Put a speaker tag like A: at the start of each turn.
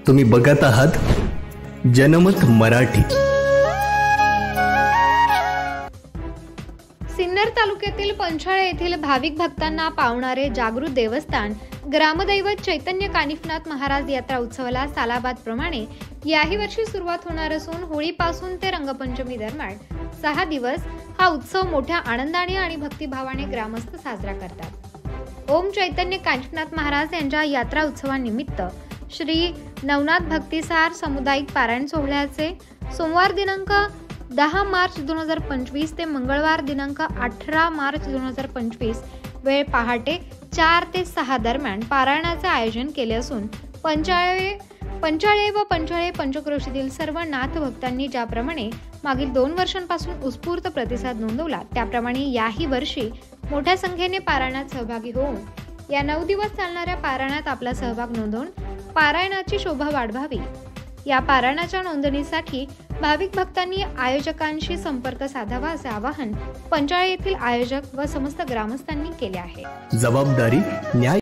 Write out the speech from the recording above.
A: तुम्ही बघत आहात जनमत मराठी।
B: सिन्नर तालुक्यातील पंचाळे येथील भाविक भक्तांना पावणारे जागृत देवस्थान ग्रामदैवत चैतन्य कानिफनाथ महाराज यात्रा उत्सवाला सालाबादप्रमाणे याही वर्षी सुरुवात होणार असून होळीपासून ते रंगपंचमी दरम्यान 6 दिवस हा उत्सव मोठ्या आनंदाने आणि भक्तिभावाने ग्रामस्थ साजरा करतात। ओम चैतन्य कानिफनाथ महाराज यांच्या यात्रा उत्सवानिमित्त श्री नवनाथ भक्तिसार सामुदायिक पारायण सोहळ्याचे सोमवार दिनांक 10 मार्च 2025 ते मंगळवार दिनांक 18 मार्च 2025 वेळ पहाटे 4 ते 6 दरम्यान पारायणाचे आयोजन केले असून पंचाळे व पंचाळे पंचक्रोशीतील सर्व नाथ भक्तांनी ज्याप्रमाणे मागील 2 वर्षांपासून उत्स्फूर्त प्रतिसाद नोंदवला त्याप्रमाणे याही वर्षी मोठ्या संख्येने पारायणात सहभागी होऊन या 9 दिवस चालणाऱ्या पारायणात आपला सहभाग नोंदवून पारायणाची शोभा वाढवावी। या पारायणाच्या नोंदणीसाठी भाविक भक्तांनी आयोजकांशी संपर्क साधावा असे आवाहन पंचाळे येथील आयोजक व समस्त ग्रामस्थांनी केले आहे।
A: जबाबदारी न्याय